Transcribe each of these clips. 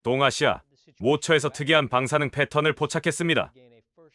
동아시아 모처에서 특이한 방사능 패턴을 포착했습니다.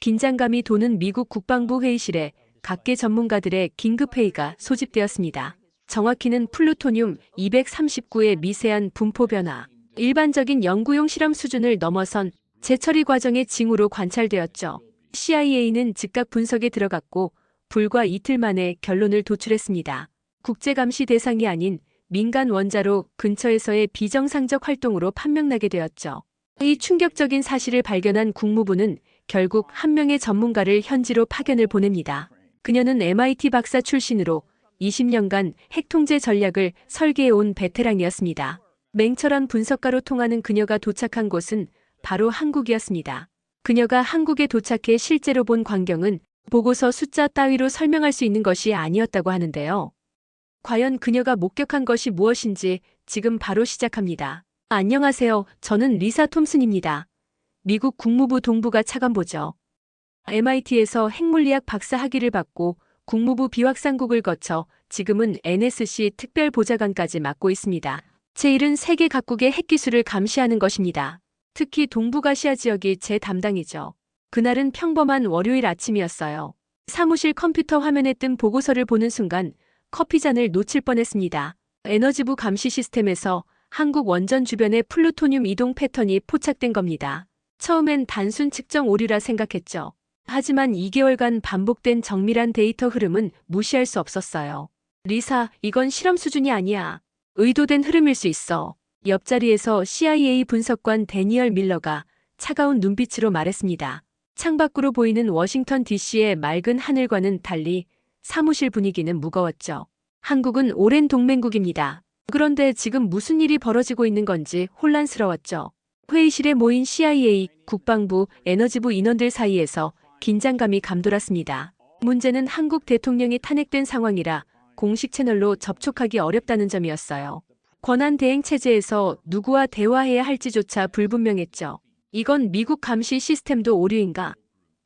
긴장감이 도는 미국 국방부 회의실에 각계 전문가들의 긴급회의가 소집되었습니다. 정확히는 플루토늄 239의 미세한 분포 변화, 일반적인 연구용 실험 수준을 넘어선 재처리 과정의 징후로 관찰되었죠. CIA는 즉각 분석에 들어갔고 불과 이틀 만에 결론을 도출했습니다. 국제감시 대상이 아닌 민간 원자로 근처에서의 비정상적 활동으로 판명나게 되었죠. 이 충격적인 사실을 발견한 국무부는 결국 한 명의 전문가를 현지로 파견을 보냅니다. 그녀는 MIT 박사 출신으로 20년간 핵 통제 전략을 설계해온 베테랑이었습니다. 맹철한 분석가로 통하는 그녀가 도착한 곳은 바로 한국이었습니다. 그녀가 한국에 도착해 실제로 본 광경은 보고서 숫자 따위로 설명할 수 있는 것이 아니었다고 하는데요. 과연 그녀가 목격한 것이 무엇인지 지금 바로 시작합니다. 안녕하세요. 저는 리사 톰슨입니다. 미국 국무부 동부가 차관보죠. MIT에서 핵물리학 박사 학위를 받고 국무부 비확산국을 거쳐 지금은 NSC 특별보좌관까지 맡고 있습니다. 제 일은 세계 각국의 핵기술을 감시하는 것입니다. 특히 동북아시아 지역이 제 담당이죠. 그날은 평범한 월요일 아침이었어요. 사무실 컴퓨터 화면에 뜬 보고서를 보는 순간 커피잔을 놓칠 뻔했습니다. 에너지부 감시 시스템에서 한국 원전 주변의 플루토늄 이동 패턴이 포착된 겁니다. 처음엔 단순 측정 오류라 생각했죠. 하지만 2개월간 반복된 정밀한 데이터 흐름은 무시할 수 없었어요. 리사, 이건 실험 수준이 아니야. 의도된 흐름일 수 있어. 옆자리에서 CIA 분석관 데니얼 밀러가 차가운 눈빛으로 말했습니다. 창밖으로 보이는 워싱턴 DC의 맑은 하늘과는 달리 사무실 분위기는 무거웠죠. 한국은 오랜 동맹국입니다. 그런데 지금 무슨 일이 벌어지고 있는 건지 혼란스러웠죠. 회의실에 모인 CIA, 국방부, 에너지부 인원들 사이에서 긴장감이 감돌았습니다. 문제는 한국 대통령이 탄핵된 상황이라 공식 채널로 접촉하기 어렵다는 점이었어요. 권한대행 체제에서 누구와 대화해야 할지조차 불분명했죠. 이건 미국 감시 시스템도 오류인가?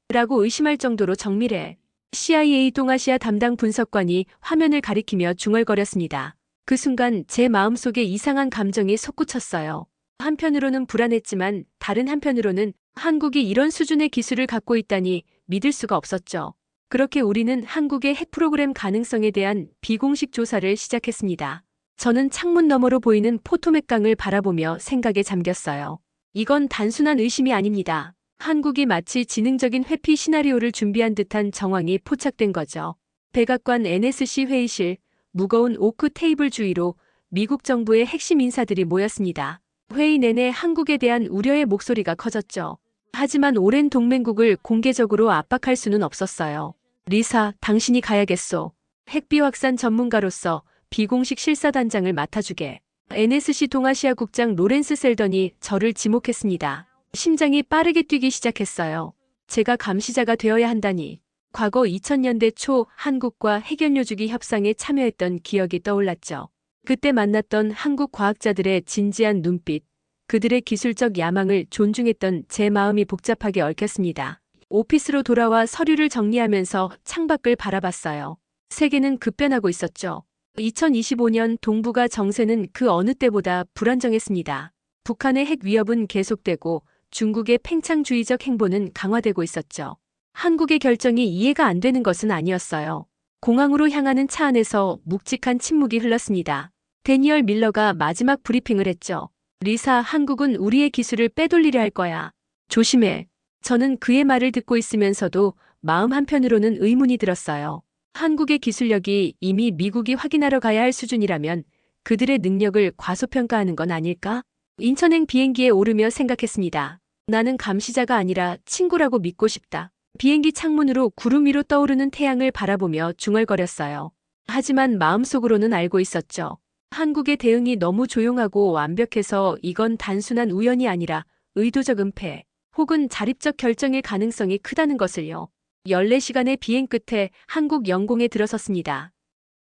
라고 의심할 정도로 정밀해. CIA 동아시아 담당 분석관이 화면을 가리키며 중얼거렸습니다. 그 순간 제 마음속에 이상한 감정이 솟구쳤어요. 한편으로는 불안했지만 다른 한편으로는 한국이 이런 수준의 기술을 갖고 있다니 믿을 수가 없었죠. 그렇게 우리는 한국의 핵 프로그램 가능성에 대한 비공식 조사를 시작했습니다. 저는 창문 너머로 보이는 포토맥 강을 바라보며 생각에 잠겼어요. 이건 단순한 의심이 아닙니다. 한국이 마치 지능적인 회피 시나리오를 준비한 듯한 정황이 포착된 거죠. 백악관 NSC 회의실, 무거운 오크 테이블 주위로 미국 정부의 핵심 인사들이 모였습니다. 회의 내내 한국에 대한 우려의 목소리가 커졌죠. 하지만 오랜 동맹국을 공개적으로 압박할 수는 없었어요. 리사, 당신이 가야겠소. 핵비 확산 전문가로서 비공식 실사단장을 맡아주게. NSC 동아시아 국장 로렌스 셀던이 저를 지목했습니다. 심장이 빠르게 뛰기 시작했어요. 제가 감시자가 되어야 한다니. 과거 2000년대 초 한국과 핵연료주기 협상에 참여했던 기억이 떠올랐죠. 그때 만났던 한국 과학자들의 진지한 눈빛, 그들의 기술적 야망을 존중했던 제 마음이 복잡하게 얽혔습니다. 오피스로 돌아와 서류를 정리하면서 창밖을 바라봤어요. 세계는 급변하고 있었죠. 2025년 동북아 정세는 그 어느 때보다 불안정했습니다. 북한의 핵 위협은 계속되고 중국의 팽창주의적 행보는 강화되고 있었죠. 한국의 결정이 이해가 안 되는 것은 아니었어요. 공항으로 향하는 차 안에서 묵직한 침묵이 흘렀습니다. 데니얼 밀러가 마지막 브리핑을 했죠. 리사, 한국은 우리의 기술을 빼돌리려 할 거야. 조심해. 저는 그의 말을 듣고 있으면서도 마음 한편으로는 의문이 들었어요. 한국의 기술력이 이미 미국이 확인하러 가야 할 수준이라면 그들의 능력을 과소평가하는 건 아닐까? 인천행 비행기에 오르며 생각했습니다. 나는 감시자가 아니라 친구라고 믿고 싶다. 비행기 창문으로 구름 위로 떠오르는 태양을 바라보며 중얼거렸어요. 하지만 마음속으로는 알고 있었죠. 한국의 대응이 너무 조용하고 완벽해서 이건 단순한 우연이 아니라 의도적 은폐 혹은 자립적 결정일 가능성이 크다는 것을요. 14시간의 비행 끝에 한국 영공에 들어섰습니다.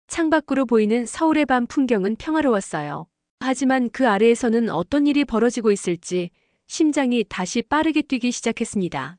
창밖으로 보이는 서울의 밤 풍경은 평화로웠어요. 하지만 그 아래에서는 어떤 일이 벌어지고 있을지 심장이 다시 빠르게 뛰기 시작했습니다.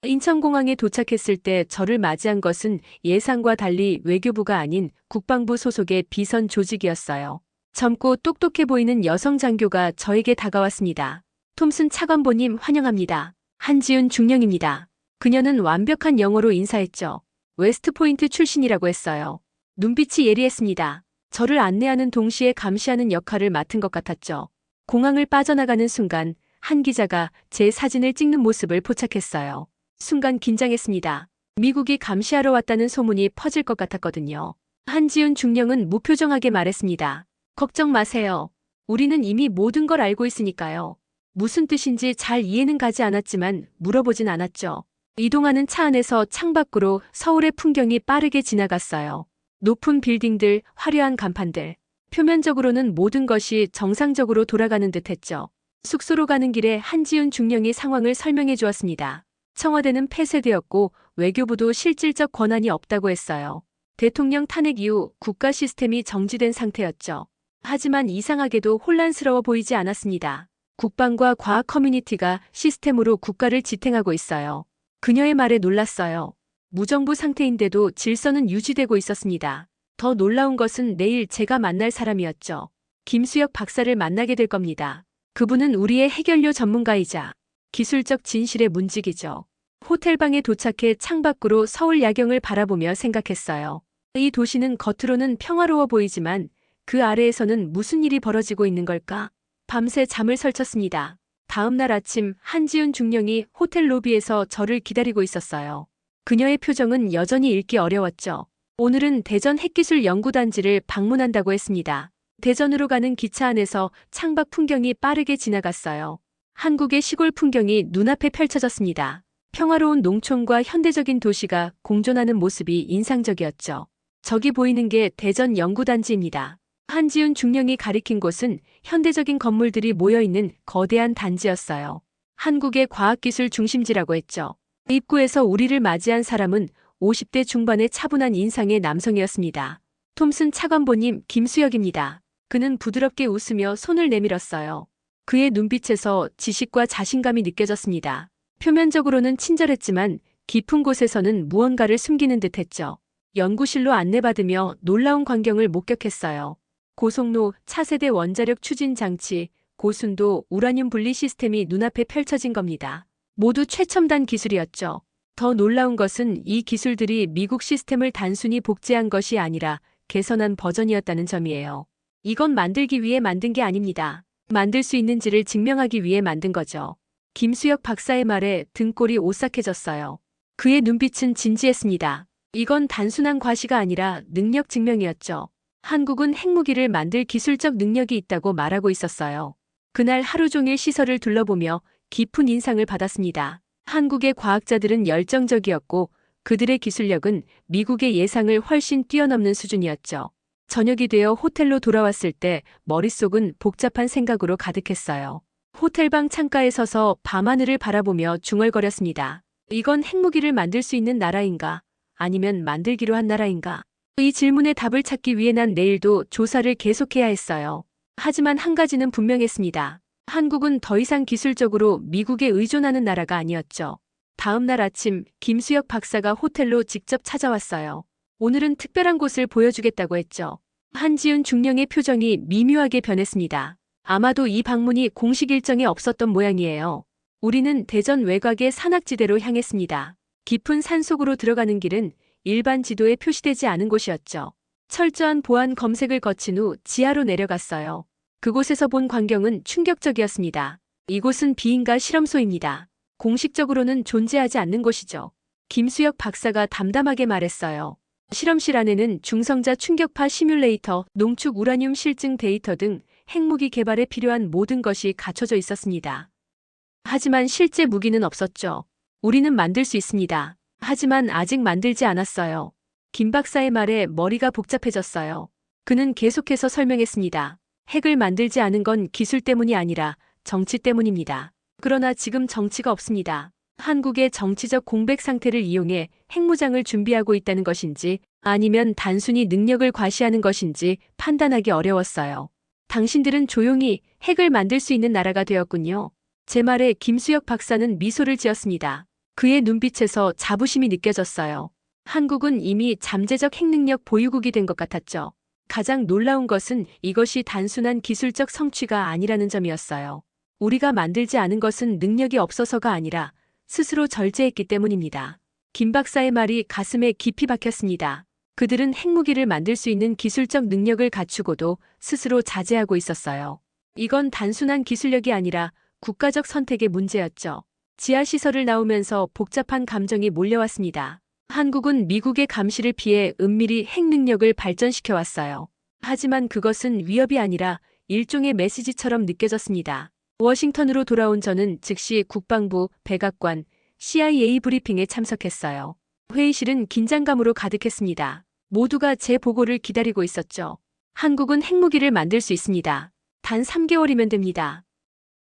인천공항에 도착했을 때 저를 맞이한 것은 예상과 달리 외교부가 아닌 국방부 소속의 비선 조직이었어요. 젊고 똑똑해 보이는 여성 장교가 저에게 다가왔습니다. 톰슨 차관보님 환영합니다. 한지윤 중령입니다. 그녀는 완벽한 영어로 인사했죠. 웨스트포인트 출신이라고 했어요. 눈빛이 예리했습니다. 저를 안내하는 동시에 감시하는 역할을 맡은 것 같았죠. 공항을 빠져나가는 순간 한 기자가 제 사진을 찍는 모습을 포착했어요. 순간 긴장했습니다. 미국이 감시하러 왔다는 소문이 퍼질 것 같았거든요. 한지윤 중령은 무표정하게 말했습니다. 걱정 마세요. 우리는 이미 모든 걸 알고 있으니까요. 무슨 뜻인지 잘 이해는 가지 않았지만 물어보진 않았죠. 이동하는 차 안에서 창밖으로 서울의 풍경이 빠르게 지나갔어요. 높은 빌딩들, 화려한 간판들. 표면적으로는 모든 것이 정상적으로 돌아가는 듯했죠. 숙소로 가는 길에 한지윤 중령이 상황을 설명해 주었습니다. 청와대는 폐쇄되었고 외교부도 실질적 권한이 없다고 했어요. 대통령 탄핵 이후 국가 시스템이 정지된 상태였죠. 하지만 이상하게도 혼란스러워 보이지 않았습니다. 국방과 과학 커뮤니티가 시스템으로 국가를 지탱하고 있어요. 그녀의 말에 놀랐어요. 무정부 상태인데도 질서는 유지되고 있었습니다. 더 놀라운 것은 내일 제가 만날 사람이었죠. 김수혁 박사를 만나게 될 겁니다. 그분은 우리의 해결료 전문가이자 기술적 진실의 문직이죠. 호텔방에 도착해 창밖으로 서울 야경을 바라보며 생각했어요. 이 도시는 겉으로는 평화로워 보이지만 그 아래에서는 무슨 일이 벌어지고 있는 걸까? 밤새 잠을 설쳤습니다. 다음 날 아침 한지윤 중령이 호텔 로비에서 저를 기다리고 있었어요. 그녀의 표정은 여전히 읽기 어려웠죠. 오늘은 대전 핵기술연구단지를 방문한다고 했습니다. 대전으로 가는 기차 안에서 창밖 풍경이 빠르게 지나갔어요. 한국의 시골 풍경이 눈앞에 펼쳐졌습니다. 평화로운 농촌과 현대적인 도시가 공존하는 모습이 인상적이었죠. 저기 보이는 게 대전 연구단지입니다. 한지윤 중령이 가리킨 곳은 현대적인 건물들이 모여있는 거대한 단지였어요. 한국의 과학기술 중심지라고 했죠. 입구에서 우리를 맞이한 사람은 50대 중반의 차분한 인상의 남성이었습니다. 톰슨 차관보님 김수혁입니다. 그는 부드럽게 웃으며 손을 내밀었어요. 그의 눈빛에서 지식과 자신감이 느껴졌습니다. 표면적으로는 친절했지만 깊은 곳에서는 무언가를 숨기는 듯했죠. 연구실로 안내받으며 놀라운 광경을 목격했어요. 고속로, 차세대 원자력 추진 장치, 고순도 우라늄 분리 시스템이 눈앞에 펼쳐진 겁니다. 모두 최첨단 기술이었죠. 더 놀라운 것은 이 기술들이 미국 시스템을 단순히 복제한 것이 아니라 개선한 버전이었다는 점이에요. 이건 만들기 위해 만든 게 아닙니다. 만들 수 있는지를 증명하기 위해 만든 거죠. 김수혁 박사의 말에 등골이 오싹해졌어요. 그의 눈빛은 진지했습니다. 이건 단순한 과시가 아니라 능력 증명이었죠. 한국은 핵무기를 만들 기술적 능력이 있다고 말하고 있었어요. 그날 하루 종일 시설을 둘러보며 깊은 인상을 받았습니다. 한국의 과학자들은 열정적이었고 그들의 기술력은 미국의 예상을 훨씬 뛰어넘는 수준이었죠. 저녁이 되어 호텔로 돌아왔을 때 머릿속은 복잡한 생각으로 가득했어요. 호텔방 창가에 서서 밤하늘을 바라보며 중얼거렸습니다. 이건 핵무기를 만들 수 있는 나라인가? 아니면 만들기로 한 나라인가? 이 질문에 답을 찾기 위해 난 내일도 조사를 계속해야 했어요. 하지만 한 가지는 분명했습니다. 한국은 더 이상 기술적으로 미국에 의존하는 나라가 아니었죠. 다음 날 아침 김수혁 박사가 호텔로 직접 찾아왔어요. 오늘은 특별한 곳을 보여주겠다고 했죠. 한지윤 중령의 표정이 미묘하게 변했습니다. 아마도 이 방문이 공식 일정에 없었던 모양이에요. 우리는 대전 외곽의 산악지대로 향했습니다. 깊은 산속으로 들어가는 길은 일반 지도에 표시되지 않은 곳이었죠. 철저한 보안 검색을 거친 후 지하로 내려갔어요. 그곳에서 본 광경은 충격적이었습니다. 이곳은 비인가 실험소입니다. 공식적으로는 존재하지 않는 곳이죠. 김수혁 박사가 담담하게 말했어요. 실험실 안에는 중성자 충격파 시뮬레이터, 농축 우라늄 실증 데이터 등 핵무기 개발에 필요한 모든 것이 갖춰져 있었습니다. 하지만 실제 무기는 없었죠. 우리는 만들 수 있습니다. 하지만 아직 만들지 않았어요. 김 박사의 말에 머리가 복잡해졌어요. 그는 계속해서 설명했습니다. 핵을 만들지 않은 건 기술 때문이 아니라 정치 때문입니다. 그러나 지금 정치가 없습니다. 한국의 정치적 공백 상태를 이용해 핵무장을 준비하고 있다는 것인지 아니면 단순히 능력을 과시하는 것인지 판단하기 어려웠어요. 당신들은 조용히 핵을 만들 수 있는 나라가 되었군요. 제 말에 김수혁 박사는 미소를 지었습니다. 그의 눈빛에서 자부심이 느껴졌어요. 한국은 이미 잠재적 핵능력 보유국이 된 것 같았죠. 가장 놀라운 것은 이것이 단순한 기술적 성취가 아니라는 점이었어요. 우리가 만들지 않은 것은 능력이 없어서가 아니라 스스로 절제했기 때문입니다. 김 박사의 말이 가슴에 깊이 박혔습니다. 그들은 핵무기를 만들 수 있는 기술적 능력을 갖추고도 스스로 자제하고 있었어요. 이건 단순한 기술력이 아니라 국가적 선택의 문제였죠. 지하시설을 나오면서 복잡한 감정이 몰려왔습니다. 한국은 미국의 감시를 피해 은밀히 핵능력을 발전시켜 왔어요. 하지만 그것은 위협이 아니라 일종의 메시지처럼 느껴졌습니다. 워싱턴으로 돌아온 저는 즉시 국방부, 백악관, CIA 브리핑에 참석했어요. 회의실은 긴장감으로 가득했습니다. 모두가 제 보고를 기다리고 있었죠. 한국은 핵무기를 만들 수 있습니다. 단 3개월이면 됩니다.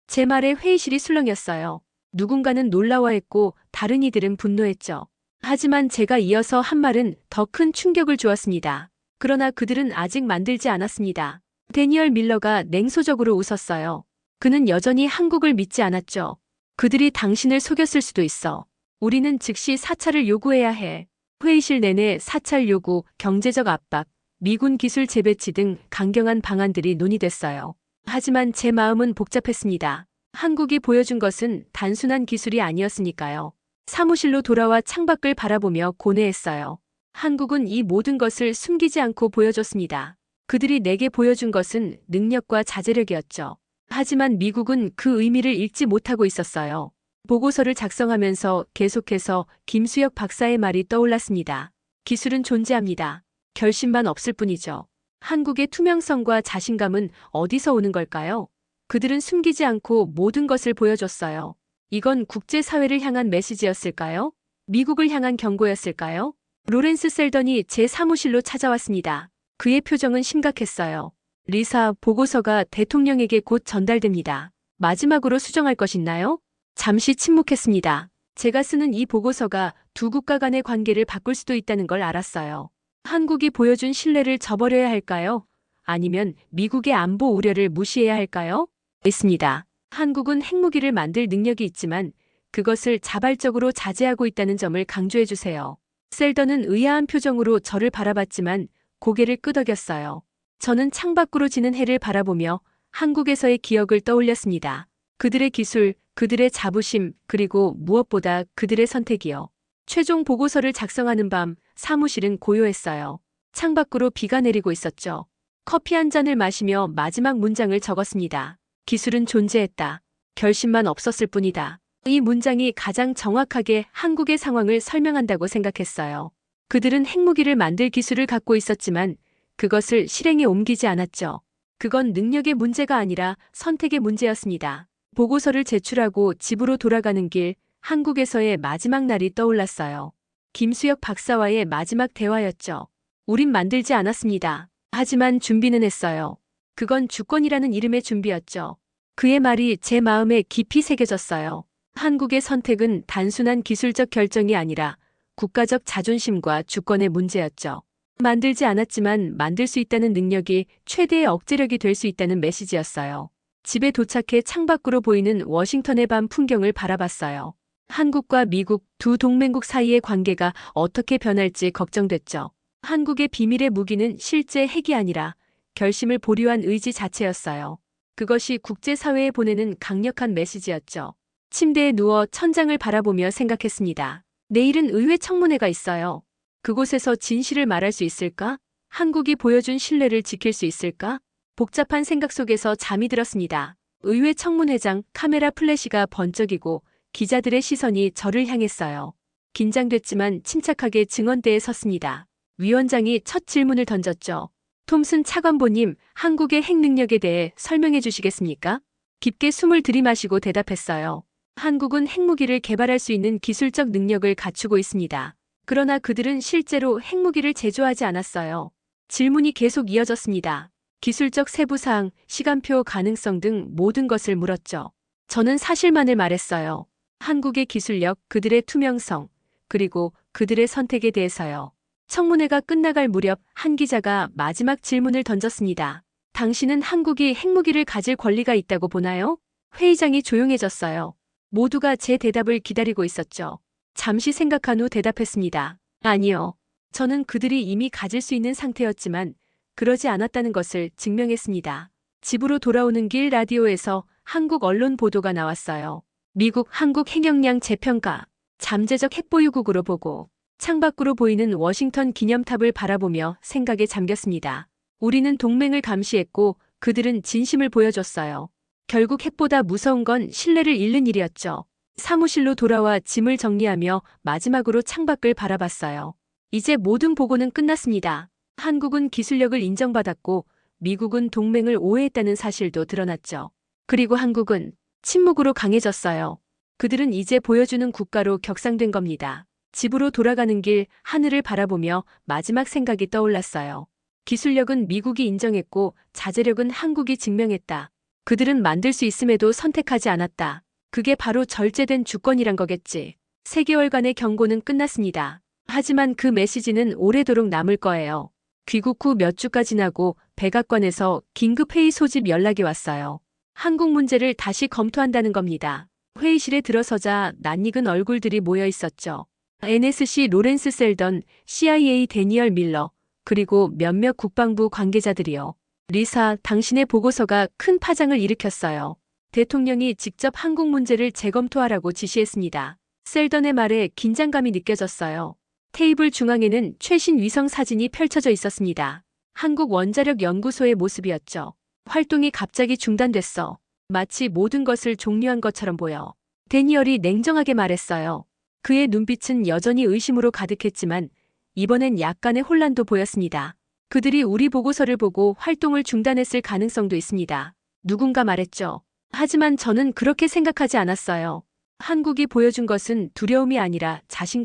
제 말에 회의실이 술렁였어요. 누군가는 놀라워했고 다른 이들은 분노했죠. 하지만 제가 이어서 한 말은 더 큰 충격을 주었습니다. 그러나 그들은 아직 만들지 않았습니다. 데니얼 밀러가 냉소적으로 웃었어요. 그는 여전히 한국을 믿지 않았죠. 그들이 당신을 속였을 수도 있어. 우리는 즉시 사찰을 요구해야 해. 회의실 내내 사찰 요구, 경제적 압박, 미군 기술 재배치 등 강경한 방안들이 논의됐어요. 하지만 제 마음은 복잡했습니다. 한국이 보여준 것은 단순한 기술이 아니었으니까요. 사무실로 돌아와 창밖을 바라보며 고뇌했어요. 한국은 이 모든 것을 숨기지 않고 보여줬습니다. 그들이 내게 보여준 것은 능력과 자제력이었죠. 하지만 미국은 그 의미를 읽지 못하고 있었어요. 보고서를 작성하면서 계속해서 김수혁 박사의 말이 떠올랐습니다. 기술은 존재합니다. 결심만 없을 뿐이죠. 한국의 투명성과 자신감은 어디서 오는 걸까요? 그들은 숨기지 않고 모든 것을 보여줬어요. 이건 국제사회를 향한 메시지였을까요? 미국을 향한 경고였을까요? 로렌스 셀던이 제 사무실로 찾아왔습니다. 그의 표정은 심각했어요. 리사, 보고서가 대통령에게 곧 전달됩니다. 마지막으로 수정할 것 있나요? 잠시 침묵했습니다. 제가 쓰는 이 보고서가 두 국가 간의 관계를 바꿀 수도 있다는 걸 알았어요. 한국이 보여준 신뢰를 저버려야 할까요? 아니면 미국의 안보 우려를 무시해야 할까요? 있습니다. 한국은 핵무기를 만들 능력이 있지만 그것을 자발적으로 자제하고 있다는 점을 강조해 주세요. 셀던은 의아한 표정으로 저를 바라봤지만 고개를 끄덕였어요. 저는 창밖으로 지는 해를 바라보며 한국에서의 기억을 떠올렸습니다. 그들의 기술, 그들의 자부심, 그리고 무엇보다 그들의 선택이요. 최종 보고서를 작성하는 밤 사무실은 고요했어요. 창밖으로 비가 내리고 있었죠. 커피 한 잔을 마시며 마지막 문장을 적었습니다. 기술은 존재했다. 결심만 없었을 뿐이다. 이 문장이 가장 정확하게 한국의 상황을 설명한다고 생각했어요. 그들은 핵무기를 만들 기술을 갖고 있었지만 그것을 실행에 옮기지 않았죠. 그건 능력의 문제가 아니라 선택의 문제였습니다. 보고서를 제출하고 집으로 돌아가는 길, 한국에서의 마지막 날이 떠올랐어요. 김수혁 박사와의 마지막 대화였죠. 우린 만들지 않았습니다. 하지만 준비는 했어요. 그건 주권이라는 이름의 준비였죠. 그의 말이 제 마음에 깊이 새겨졌어요. 한국의 선택은 단순한 기술적 결정이 아니라 국가적 자존심과 주권의 문제였죠. 만들지 않았지만 만들 수 있다는 능력이 최대의 억제력이 될 수 있다는 메시지였어요. 집에 도착해 창밖으로 보이는 워싱턴의 밤 풍경을 바라봤어요. 한국과 미국 두 동맹국 사이의 관계가 어떻게 변할지 걱정됐죠. 한국의 비밀의 무기는 실제 핵이 아니라 결심을 보류한 의지 자체였어요. 그것이 국제사회에 보내는 강력한 메시지였죠. 침대에 누워 천장을 바라보며 생각했습니다. 내일은 의회 청문회가 있어요. 그곳에서 진실을 말할 수 있을까? 한국이 보여준 신뢰를 지킬 수 있을까? 복잡한 생각 속에서 잠이 들었습니다. 의회 청문회장 카메라 플래시가 번쩍이고 기자들의 시선이 저를 향했어요. 긴장됐지만 침착하게 증언대에 섰습니다. 위원장이 첫 질문을 던졌죠. 톰슨 차관보님, 한국의 핵 능력에 대해 설명해 주시겠습니까? 깊게 숨을 들이마시고 대답했어요. 한국은 핵무기를 개발할 수 있는 기술적 능력을 갖추고 있습니다. 그러나 그들은 실제로 핵무기를 제조하지 않았어요. 질문이 계속 이어졌습니다. 기술적 세부사항, 시간표, 가능성 등 모든 것을 물었죠. 저는 사실만을 말했어요. 한국의 기술력, 그들의 투명성, 그리고 그들의 선택에 대해서요. 청문회가 끝나갈 무렵 한 기자가 마지막 질문을 던졌습니다. 당신은 한국이 핵무기를 가질 권리가 있다고 보나요? 회의장이 조용해졌어요. 모두가 제 대답을 기다리고 있었죠. 잠시 생각한 후 대답했습니다. 아니요. 저는 그들이 이미 가질 수 있는 상태였지만 그러지 않았다는 것을 증명했습니다. 집으로 돌아오는 길 라디오에서 한국 언론 보도가 나왔어요. 미국 한국 핵역량 재평가, 잠재적 핵보유국으로 보고 창밖으로 보이는 워싱턴 기념탑을 바라보며 생각에 잠겼습니다. 우리는 동맹을 감시했고 그들은 진심을 보여줬어요. 결국 핵보다 무서운 건 신뢰를 잃는 일이었죠. 사무실로 돌아와 짐을 정리하며 마지막으로 창밖을 바라봤어요. 이제 모든 보고는 끝났습니다. 한국은 기술력을 인정받았고 미국은 동맹을 오해했다는 사실도 드러났죠. 그리고 한국은 침묵으로 강해졌어요. 그들은 이제 보여주는 국가로 격상된 겁니다. 집으로 돌아가는 길 하늘을 바라보며 마지막 생각이 떠올랐어요. 기술력은 미국이 인정했고 자제력은 한국이 증명했다. 그들은 만들 수 있음에도 선택하지 않았다. 그게 바로 절제된 주권이란 거겠지. 3개월간의 경고는 끝났습니다. 하지만 그 메시지는 오래도록 남을 거예요. 귀국 후 몇 주가 지나고 백악관에서 긴급회의 소집 연락이 왔어요. 한국 문제를 다시 검토한다는 겁니다. 회의실에 들어서자 낯익은 얼굴들이 모여 있었죠. NSC 로렌스 셀던, CIA 데니얼 밀러, 그리고 몇몇 국방부 관계자들이요. 리사, 당신의 보고서가 큰 파장을 일으켰어요. 대통령이 직접 한국 문제를 재검토하라고 지시했습니다. 셀던의 말에 긴장감이 느껴졌어요. 테이블 중앙에는 최신 위성 사진이 펼쳐져 있었습니다. 한국 원자력 연구소의 모습이었죠. 활동이 갑자기 중단됐어. 마치 모든 것을 종료한 것처럼 보여. 데니얼이 냉정하게 말했어요. 그의 눈빛은 여전히 의심으로 가득했지만 이번엔 약간의 혼란도 보였습니다. 그들이 우리 보고서를 보고 활동을 중단했을 가능성도 있습니다. 누군가 말했죠. 하지만 저는 그렇게 생각하지 않았어요. 한국이 보여준 것은 두려움이 아니라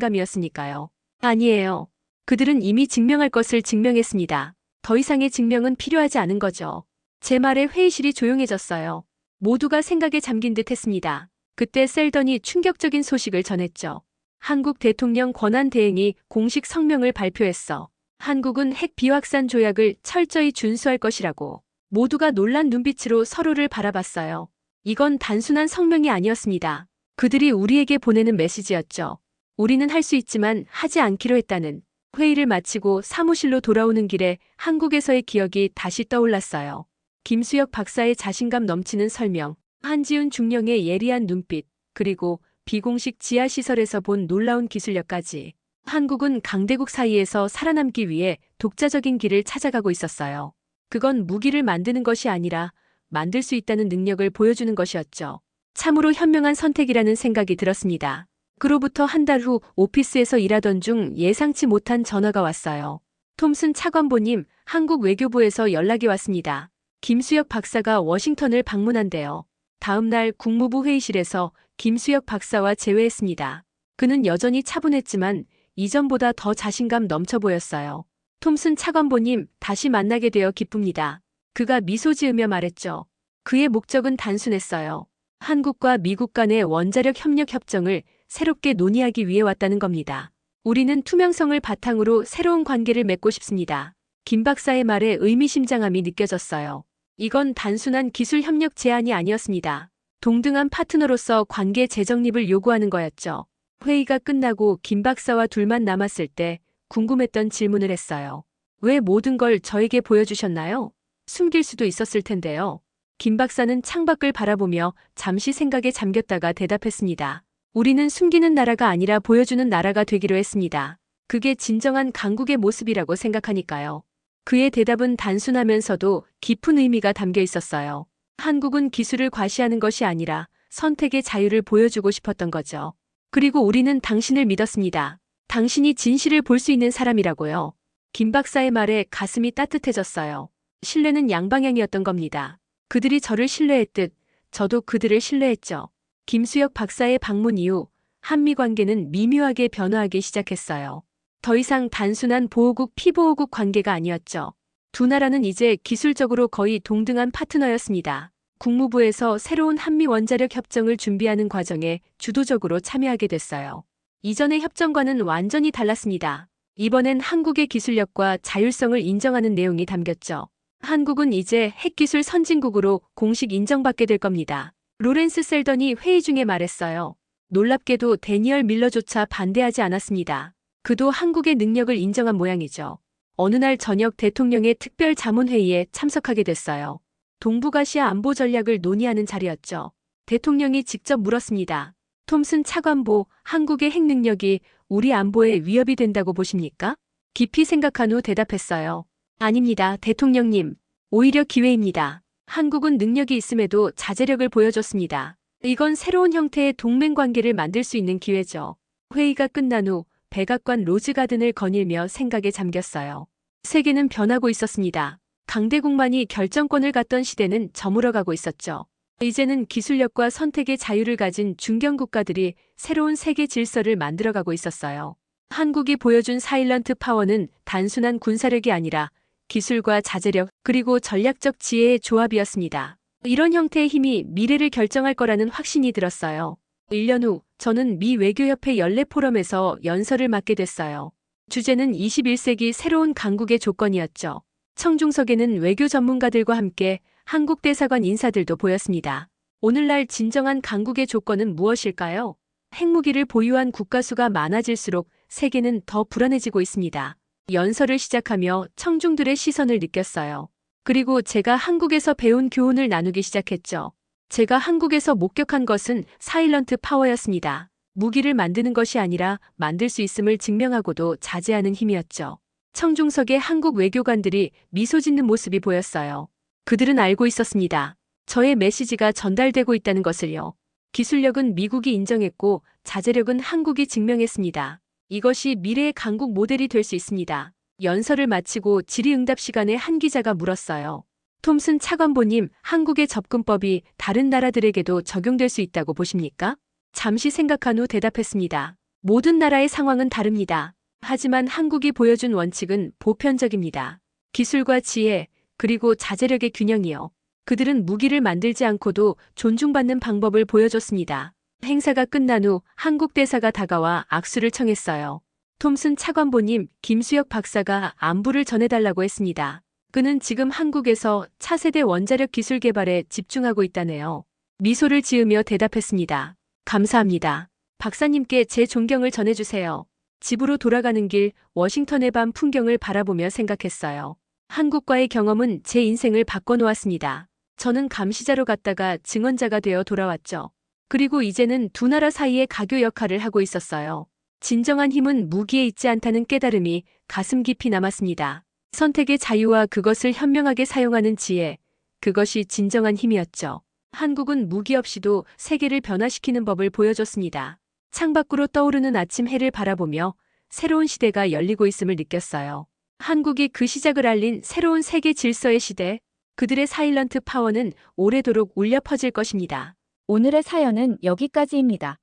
자신감이었으니까요. 아니에요. 그들은 이미 증명할 것을 증명했습니다. 더 이상의 증명은 필요하지 않은 거죠. 제 말에 회의실이 조용해졌어요. 모두가 생각에 잠긴 듯 했습니다. 그때 셀던이 충격적인 소식을 전했죠. 한국 대통령 권한대행이 공식 성명을 발표했어. 한국은 핵 비확산 조약을 철저히 준수할 것이라고. 모두가 놀란 눈빛으로 서로를 바라봤어요. 이건 단순한 성명이 아니었습니다. 그들이 우리에게 보내는 메시지였죠. 우리는 할 수 있지만 하지 않기로 했다는. 회의를 마치고 사무실로 돌아오는 길에 한국에서의 기억이 다시 떠올랐어요. 김수혁 박사의 자신감 넘치는 설명, 한지훈 중령의 예리한 눈빛, 그리고 비공식 지하시설에서 본 놀라운 기술력까지. 한국은 강대국 사이에서 살아남기 위해 독자적인 길을 찾아가고 있었어요. 그건 무기를 만드는 것이 아니라 만들 수 있다는 능력을 보여주는 것이었죠. 참으로 현명한 선택이라는 생각이 들었습니다. 그로부터 한 달 후 오피스에서 일하던 중 예상치 못한 전화가 왔어요. 톰슨 차관보님, 한국 외교부에서 연락이 왔습니다. 김수혁 박사가 워싱턴을 방문한대요. 다음 날 국무부 회의실에서 김수혁 박사와 재회했습니다. 그는 여전히 차분했지만 이전보다 더 자신감 넘쳐 보였어요. 톰슨 차관보님, 다시 만나게 되어 기쁩니다. 그가 미소 지으며 말했죠. 그의 목적은 단순했어요. 한국과 미국 간의 원자력 협력 협정을 새롭게 논의하기 위해 왔다는 겁니다. 우리는 투명성을 바탕으로 새로운 관계를 맺고 싶습니다. 김 박사의 말에 의미심장함이 느껴졌어요. 이건 단순한 기술 협력 제안이 아니었습니다. 동등한 파트너로서 관계 재정립을 요구하는 거였죠. 회의가 끝나고 김 박사와 둘만 남았을 때 궁금했던 질문을 했어요. 왜 모든 걸 저에게 보여주셨나요? 숨길 수도 있었을 텐데요. 김 박사는 창밖을 바라보며 잠시 생각에 잠겼다가 대답했습니다. 우리는 숨기는 나라가 아니라 보여주는 나라가 되기로 했습니다. 그게 진정한 강국의 모습이라고 생각하니까요. 그의 대답은 단순하면서도 깊은 의미가 담겨 있었어요. 한국은 기술을 과시하는 것이 아니라 선택의 자유를 보여주고 싶었던 거죠. 그리고 우리는 당신을 믿었습니다. 당신이 진실을 볼 수 있는 사람이라고요. 김 박사의 말에 가슴이 따뜻해졌어요. 신뢰는 양방향이었던 겁니다. 그들이 저를 신뢰했듯 저도 그들을 신뢰했죠. 김수혁 박사의 방문 이후 한미 관계는 미묘하게 변화하기 시작했어요. 더 이상 단순한 보호국 피보호국 관계가 아니었죠. 두 나라는 이제 기술적으로 거의 동등한 파트너였습니다. 국무부에서 새로운 한미 원자력 협정을 준비하는 과정에 주도적으로 참여하게 됐어요. 이전의 협정과는 완전히 달랐습니다. 이번엔 한국의 기술력과 자율성을 인정하는 내용이 담겼죠. 한국은 이제 핵기술 선진국으로 공식 인정받게 될 겁니다. 로렌스 셀던이 회의 중에 말했어요. 놀랍게도 데니얼 밀러조차 반대하지 않았습니다. 그도 한국의 능력을 인정한 모양이죠. 어느 날 저녁 대통령의 특별 자문회의에 참석하게 됐어요. 동북아시아 안보 전략을 논의하는 자리였죠. 대통령이 직접 물었습니다. 톰슨 차관보, 한국의 핵 능력이 우리 안보에 위협이 된다고 보십니까? 깊이 생각한 후 대답했어요. 아닙니다, 대통령님. 오히려 기회입니다. 한국은 능력이 있음에도 자제력을 보여줬습니다. 이건 새로운 형태의 동맹 관계를 만들 수 있는 기회죠. 회의가 끝난 후 백악관 로즈가든을 거닐며 생각에 잠겼어요. 세계는 변하고 있었습니다. 강대국만이 결정권을 갖던 시대는 저물어가고 있었죠. 이제는 기술력과 선택의 자유를 가진 중견 국가들이 새로운 세계 질서를 만들어가고 있었어요. 한국이 보여준 사일런트 파워는 단순한 군사력이 아니라 기술과 자제력 그리고 전략적 지혜의 조합이었습니다. 이런 형태의 힘이 미래를 결정할 거라는 확신이 들었어요. 1년 후 저는 미 외교협회 연례 포럼에서 연설을 맡게 됐어요. 주제는 21세기 새로운 강국의 조건이었죠. 청중석에는 외교 전문가들과 함께 한국 대사관 인사들도 보였습니다. 오늘날 진정한 강국의 조건은 무엇일까요? 핵무기를 보유한 국가 수가 많아질수록 세계는 더 불안해지고 있습니다. 연설을 시작하며 청중들의 시선을 느꼈어요. 그리고 제가 한국에서 배운 교훈을 나누기 시작했죠. 제가 한국에서 목격한 것은 사일런트 파워였습니다. 무기를 만드는 것이 아니라 만들 수 있음을 증명하고도 자제하는 힘이었죠. 청중석의 한국 외교관들이 미소 짓는 모습이 보였어요. 그들은 알고 있었습니다. 저의 메시지가 전달되고 있다는 것을요. 기술력은 미국이 인정했고 자제력은 한국이 증명했습니다. 이것이 미래의 강국 모델이 될 수 있습니다. 연설을 마치고 질의응답 시간에 한 기자가 물었어요. 톰슨 차관보님, 한국의 접근법이 다른 나라들에게도 적용될 수 있다고 보십니까? 잠시 생각한 후 대답했습니다. 모든 나라의 상황은 다릅니다. 하지만 한국이 보여준 원칙은 보편적입니다. 기술과 지혜, 그리고 자제력의 균형이요. 그들은 무기를 만들지 않고도 존중받는 방법을 보여줬습니다. 행사가 끝난 후 한국 대사가 다가와 악수를 청했어요. 톰슨 차관보님, 김수혁 박사가 안부를 전해달라고 했습니다. 그는 지금 한국에서 차세대 원자력 기술 개발에 집중하고 있다네요. 미소를 지으며 대답했습니다. 감사합니다. 박사님께 제 존경을 전해주세요. 집으로 돌아가는 길 워싱턴의 밤 풍경을 바라보며 생각했어요. 한국과의 경험은 제 인생을 바꿔놓았습니다. 저는 감시자로 갔다가 증언자가 되어 돌아왔죠. 그리고 이제는 두 나라 사이의 가교 역할을 하고 있었어요. 진정한 힘은 무기에 있지 않다는 깨달음이 가슴 깊이 남았습니다. 선택의 자유와 그것을 현명하게 사용하는 지혜, 그것이 진정한 힘이었죠. 한국은 무기 없이도 세계를 변화시키는 법을 보여줬습니다. 창밖으로 떠오르는 아침 해를 바라보며 새로운 시대가 열리고 있음을 느꼈어요. 한국이 그 시작을 알린 새로운 세계 질서의 시대, 그들의 사일런트 파워는 오래도록 울려 퍼질 것입니다. 오늘의 사연은 여기까지입니다.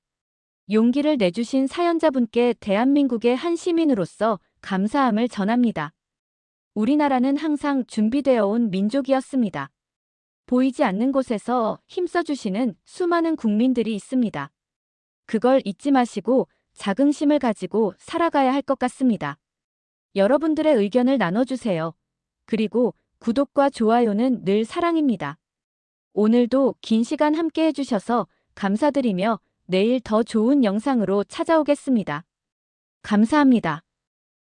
용기를 내주신 사연자분께 대한민국의 한 시민으로서 감사함을 전합니다. 우리나라는 항상 준비되어 온 민족이었습니다. 보이지 않는 곳에서 힘써주시는 수많은 국민들이 있습니다. 그걸 잊지 마시고 자긍심을 가지고 살아가야 할 것 같습니다. 여러분들의 의견을 나눠주세요. 그리고 구독과 좋아요는 늘 사랑입니다. 오늘도 긴 시간 함께 해주셔서 감사드리며 내일 더 좋은 영상으로 찾아오겠습니다. 감사합니다.